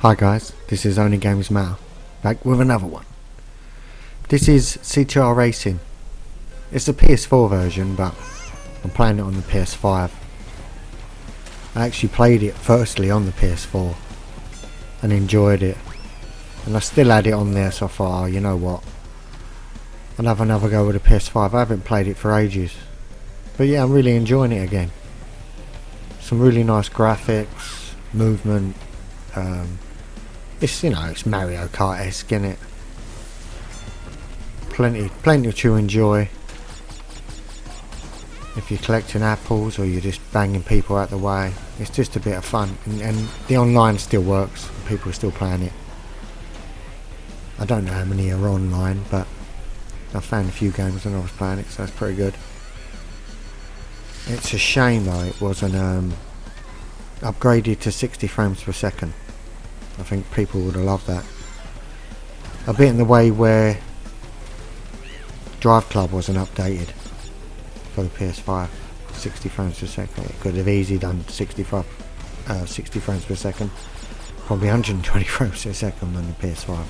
Hi guys, this is Only Games Matter, back with another one. This is CTR Racing. It's the PS4 version, but I'm playing it on the PS5. I actually played it firstly on the PS4 and enjoyed it, and I still had it on there, so I thought, oh, you know what, I'll have another go with the PS5. I haven't played it for ages, but yeah, I'm really enjoying it again. Some really nice graphics, movement. It's Mario Kart-esque, innit? Plenty to enjoy. If you're collecting apples or you're just banging people out the way, it's just a bit of fun. And the online still works. People are still playing it. I don't know how many are online, but I found a few games when I was playing it, so that's pretty good. It's a shame though it wasn't upgraded to 60 frames per second. I think people would have loved that. A bit in the way where Drive Club wasn't updated for the PS5, 60 frames per second. It could have easily done 60 frames per second, probably 120 frames per second on the PS5.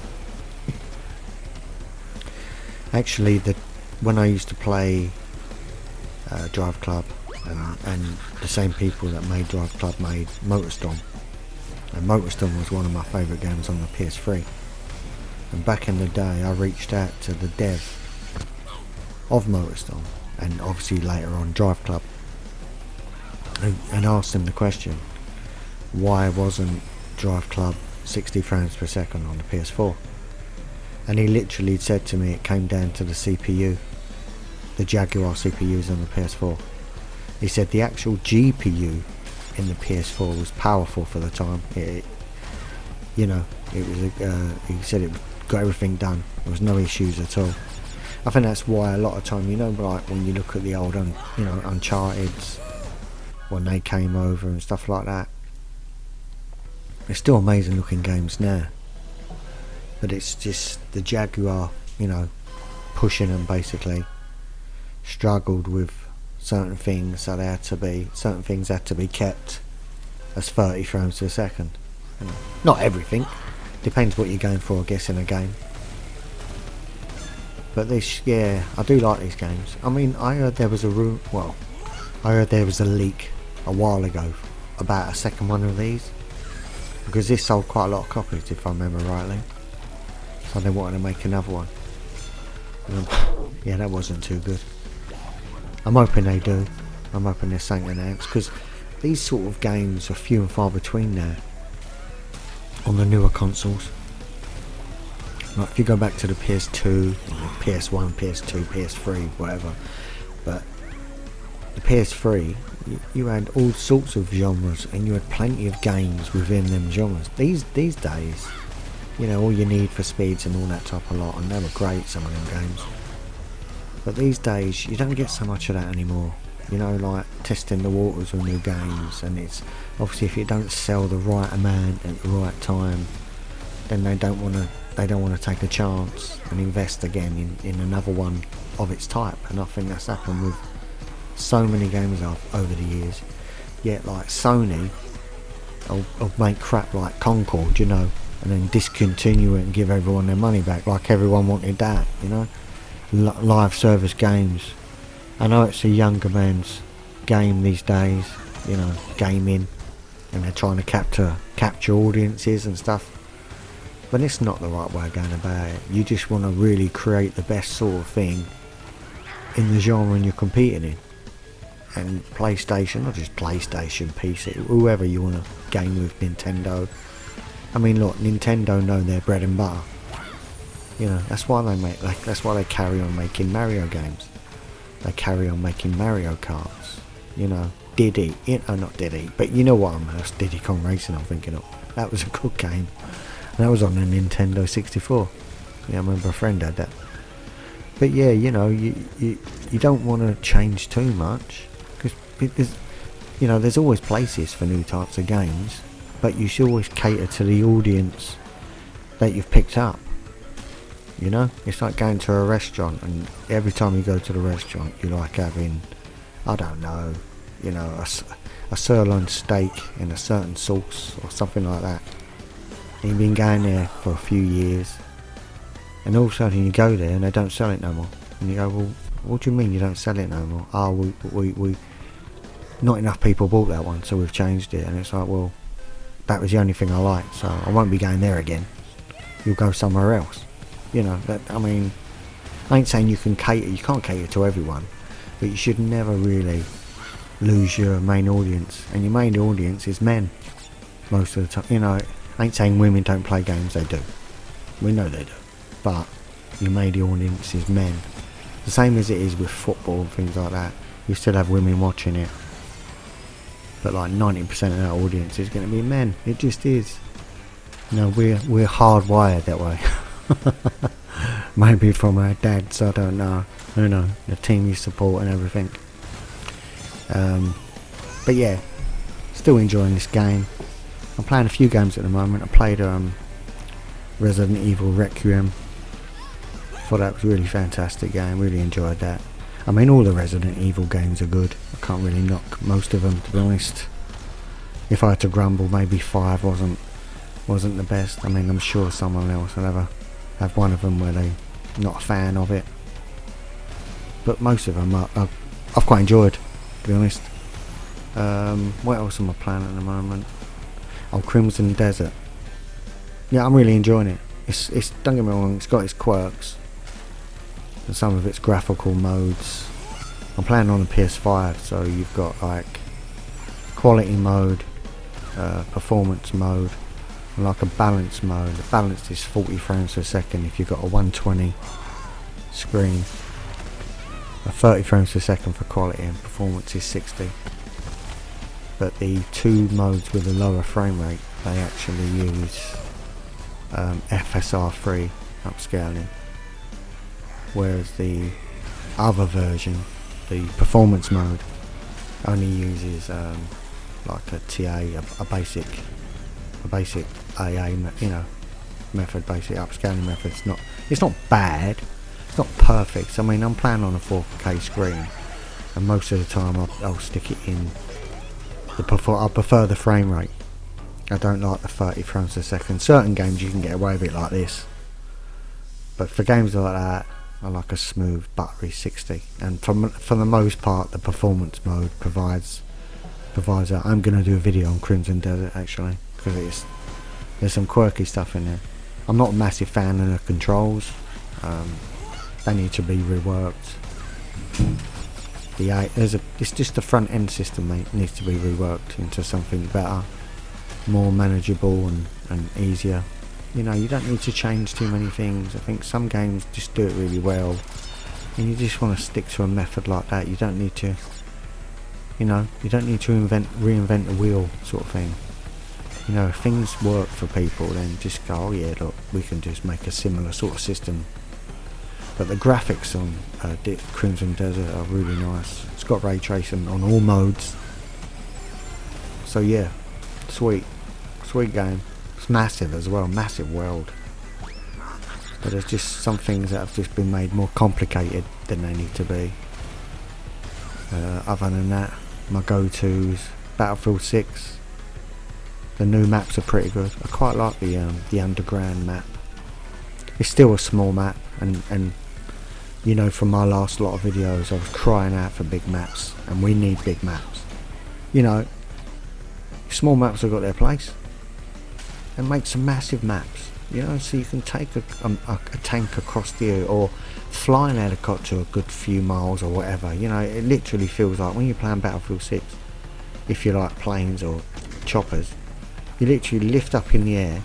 Actually, when I used to play Drive Club, and the same people that made Drive Club made MotorStorm. And MotorStorm was one of my favourite games on the PS3. And back in the day I reached out to the dev of MotorStorm, and obviously later on Drive Club, and asked him the question, why wasn't Drive Club 60 frames per second on the PS4? And he literally said to me it came down to the CPU, the Jaguar CPUs on the PS4. He said the actual GPU in the PS4 was powerful for the time. It was. He said it got everything done. There was no issues at all. I think that's why a lot of time, like when you look at the old, Uncharted's, when they came over and stuff like that. They're still amazing looking games now, but it's just the Jaguar, pushing them basically struggled with certain things, so certain things had to be kept as 30 frames per second. Not everything, depends what you're going for, I guess, in a game. But I do like these games. I mean, I heard there was a leak a while ago about a second one of these, because this sold quite a lot of copies, if I remember rightly. So they wanted to make another one. Yeah, that wasn't too good. I'm hoping they do. I'm hoping there's something announced, because these sort of games are few and far between now on the newer consoles. Like if you go back to the PS2, PS1, PS2, PS3, whatever, but the PS3, you had all sorts of genres, and you had plenty of games within them genres. These days, all you need for speeds and all that type of lot, and they were great, some of them games. But these days you don't get so much of that anymore. Like testing the waters with new games, and it's obviously if you don't sell the right amount at the right time, then they don't want to take a chance and invest again in another one of its type. And I think that's happened with so many games over the years. Yet like Sony will make crap like Concord, and then discontinue it and give everyone their money back, like everyone wanted that, live service games. I know it's a younger man's game these days, gaming, and they're trying to capture audiences and stuff, but it's not the right way of going about it. You just want to really create the best sort of thing in the genre you're competing in. And PlayStation, not just PlayStation, PC, whoever you want to game with, Nintendo. I mean, look, Nintendo know their bread and butter. That's why that's why they carry on making Mario games. They carry on making Mario Karts. Diddy, not Diddy, but you know what that's Diddy Kong Racing I'm thinking of. That was a good game. And that was on the Nintendo 64. Yeah, I remember a friend had that. But yeah, you don't want to change too much, because there's always places for new types of games, but you should always cater to the audience that you've picked up. It's like going to a restaurant, and every time you go to the restaurant you like having, I don't know, a sirloin steak in a certain sauce or something like that. and you've been going there for a few years, and all of a sudden you go there and they don't sell it no more. And you go, well, what do you mean you don't sell it no more? Oh, we not enough people bought that one, so we've changed it. And it's like, well, that was the only thing I liked, so I won't be going there again. You'll go somewhere else. You know, that, I mean, I ain't saying you can't cater to everyone, but you should never really lose your main audience. And your main audience is men most of the time. You know, I ain't saying women don't play games, they do. We know they do. But your main audience is men. The same as it is with football and things like that. You still have women watching it, but like 90% of that audience is going to be men. It just is. You know, we're hardwired that way. Maybe from our dads, I don't know. Who knows? The team you support and everything. But yeah, still enjoying this game. I'm playing a few games at the moment. I played Resident Evil Requiem. Thought that was a really fantastic game. Really enjoyed that. I mean, all the Resident Evil games are good. I can't really knock most of them, to be honest. If I had to grumble, maybe 5 wasn't the best. I mean, I'm sure someone else will ever have one of them where they're not a fan of it. But most of them I've quite enjoyed, to be honest. What else am I playing at the moment? Oh, Crimson Desert. Yeah, I'm really enjoying it. It's don't get me wrong, it's got its quirks. And some of its graphical modes. I'm playing on the PS5, so you've got like quality mode, performance mode, and like a balance mode. The balance is 40 frames per second if you've got a 120 screen. 30 frames per second for quality, and performance is 60. But the two modes with a lower frame rate, they actually use FSR3 upscaling, whereas the other version, the performance mode, only uses like a TA, a basic AA, method, basic upscaling method. It's not bad. It's not perfect. I mean, I'm playing on a 4K screen, and most of the time I'll stick it in. I prefer the frame rate. I don't like the 30 frames per second. Certain games you can get away with it like this, but for games like that, I like a smooth, buttery 60. And for the most part, the performance mode provides that. I'm going to do a video on Crimson Desert actually, because there's some quirky stuff in there. I'm not a massive fan of the controls. They need to be reworked. It's just the front end system, mate, needs to be reworked into something better, more manageable and easier. You know, you don't need to change too many things. I think some games just do it really well, and you just want to stick to a method like that. You don't need to, reinvent the wheel sort of thing. You know, if things work for people, then just go, oh yeah, look, we can just make a similar sort of system. But the graphics on Crimson Desert are really nice. It's got ray tracing on all modes. So yeah, sweet game. It's massive as well, massive world. But there's just some things that have just been made more complicated than they need to be. Other than that, my go-tos, Battlefield 6. The new maps are pretty good. I quite like the underground map. It's still a small map, and you know, from my last lot of videos I was crying out for big maps, and we need big maps. You know, small maps have got their place, and make some massive maps, you know, so you can take a tank across the air, or fly an helicopter a good few miles or whatever. You know, it literally feels like when you're playing Battlefield 6, if you like planes or choppers, you literally lift up in the air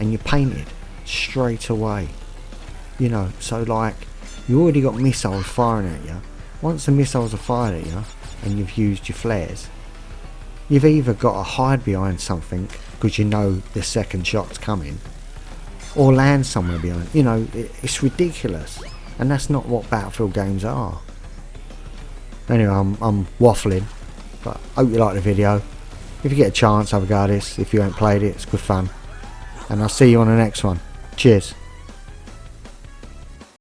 and you're painted straight away. You know, so like, you already got missiles firing at you. Once the missiles are fired at you and you've used your flares, you've either got to hide behind something because you know the second shot's coming, or land somewhere behind. You know, it's ridiculous, and that's not what Battlefield games are. Anyway, I'm waffling, but I hope you like the video. If you get a chance, have a go at this. If you ain't played it, it's good fun, and I'll see you on the next one. Cheers.